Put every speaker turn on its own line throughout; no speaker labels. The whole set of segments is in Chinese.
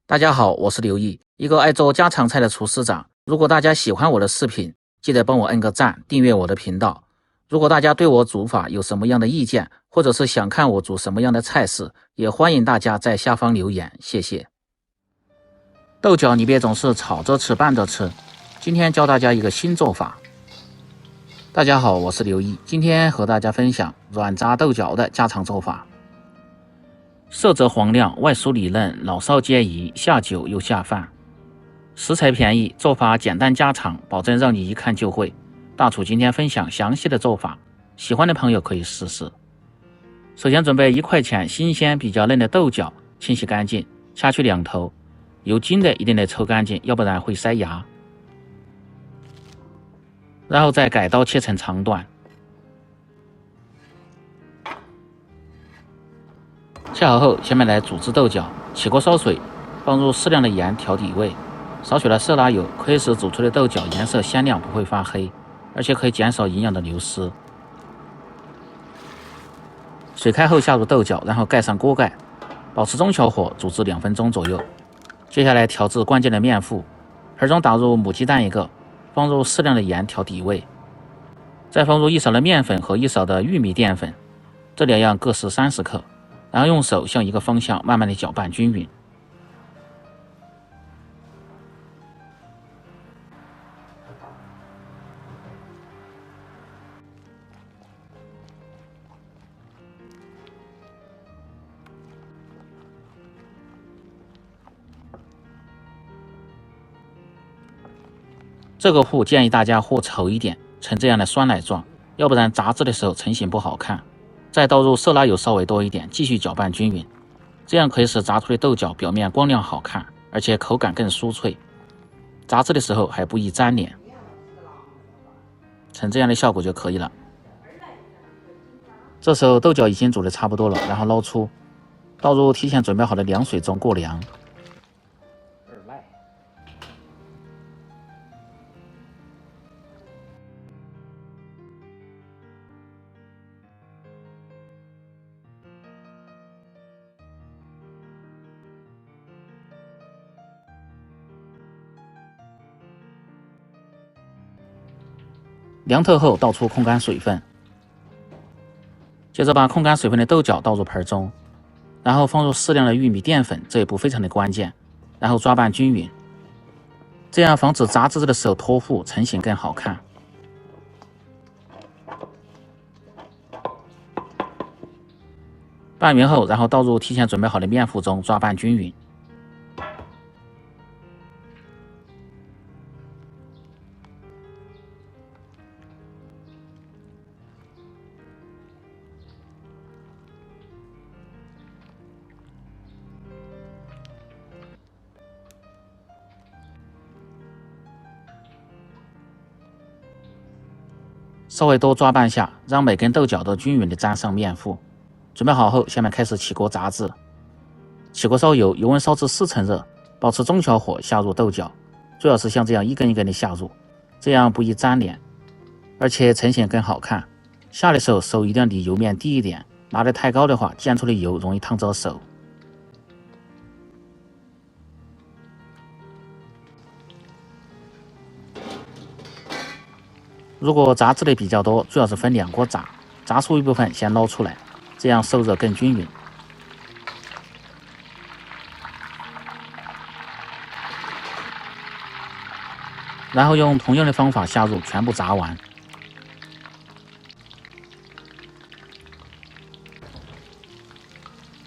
大家好，我是刘毅，一个爱做家常菜的厨师长。如果大家喜欢我的视频，记得帮我摁个赞，订阅我的频道。如果大家对我煮法有什么样的意见，或者是想看我煮什么样的菜式，也欢迎大家在下方留言，谢谢。豆角你别总是炒着吃拌着吃，今天教大家一个新做法。大家好，我是刘毅，今天和大家分享软炸豆角的家常做法。色泽黄亮，外酥里嫩，老少皆宜，下酒又下饭。食材便宜，做法简单家常，保证让你一看就会。大厨今天分享详细的做法，喜欢的朋友可以试试。首先准备1块钱新鲜比较嫩的豆角，清洗干净，掐去2头，有筋的一定得抽干净，要不然会塞牙。然后再改刀切成长段。切好后，下面来煮制豆角。起锅烧水，放入适量的盐调底味，少许的色拉油可以使煮出的豆角颜色鲜亮，不会发黑，而且可以减少营养的流失。水开后下入豆角，然后盖上锅盖，保持中小火煮至2分钟左右。接下来调制关键的面糊，盆中打入母鸡蛋1个，放入适量的盐调底味，再放入1勺的面粉和1勺的玉米淀粉，这2样各是30克。然后用手向一个方向慢慢的搅拌均匀。这个糊建议大家和稠一点，呈这样的酸奶状，要不然炸制的时候成型不好看。再倒入色拉油稍微多一点，继续搅拌均匀，这样可以使炸出的豆角表面光亮好看，而且口感更酥脆，炸制的时候还不易粘连。成这样的效果就可以了。这时候豆角已经煮得差不多了，然后捞出，倒入提前准备好的凉水中过凉。凉透后倒出控干水分，接着把控干水分的豆角倒入盆中，然后放入适量的玉米淀粉，这一步非常的关键，然后抓拌均匀，这样防止炸制的时候脱糊，成型更好看。拌匀后，然后倒入提前准备好的面糊中，抓拌均匀。稍微多抓拌下，让每根豆角都均匀地沾上面糊。准备好后，下面开始起锅炸制。起锅烧油，油温烧至4成热，保持中小火下入豆角，最好是像这样一根一根的下入，这样不易粘连，而且成型更好看。下的时候手一定要离油面低一点，拿得太高的话，溅出的油容易烫着手。如果炸制的比较多，最好是分2锅炸，炸出一部分先捞出来，这样受热更均匀。然后用同样的方法下入，全部炸完。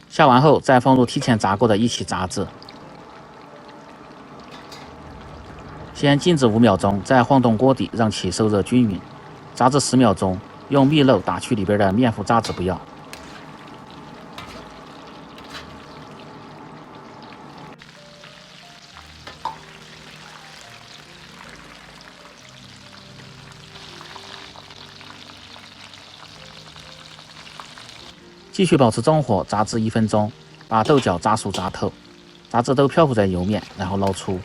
下完后再放入提前炸过的一起炸制。先静止5秒钟，再晃动锅底，让其受热均匀。炸至10秒钟，用蜜漏打去里边的面糊渣子不要。继续保持中火炸至1分钟，把豆角炸熟炸透，炸至都漂浮在油面，然后捞出。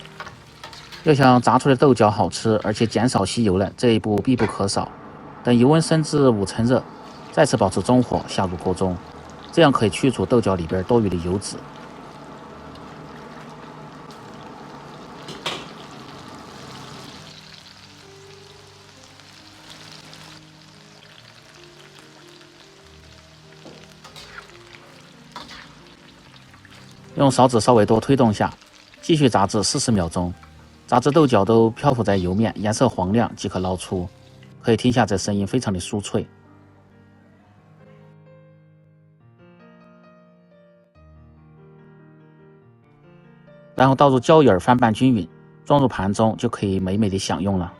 要想炸出的豆角好吃，而且减少吸油了，这一步必不可少。等油温升至5成热，再次保持中火下入锅中，这样可以去除豆角里边多余的油脂。用勺子稍微多推动下，继续炸至40秒钟，炸至豆角都漂浮在油面，颜色黄亮即可捞出。可以听下这声音非常的酥脆。然后倒入椒盐，翻拌均匀，装入盘中就可以美美的享用了。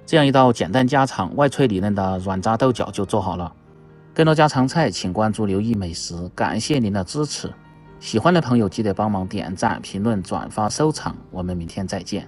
这样一道简单家常、外脆里嫩的软炸豆角就做好了。更多家常菜，请关注刘毅美食。感谢您的支持，喜欢的朋友记得帮忙点赞、评论、转发、收藏。我们明天再见。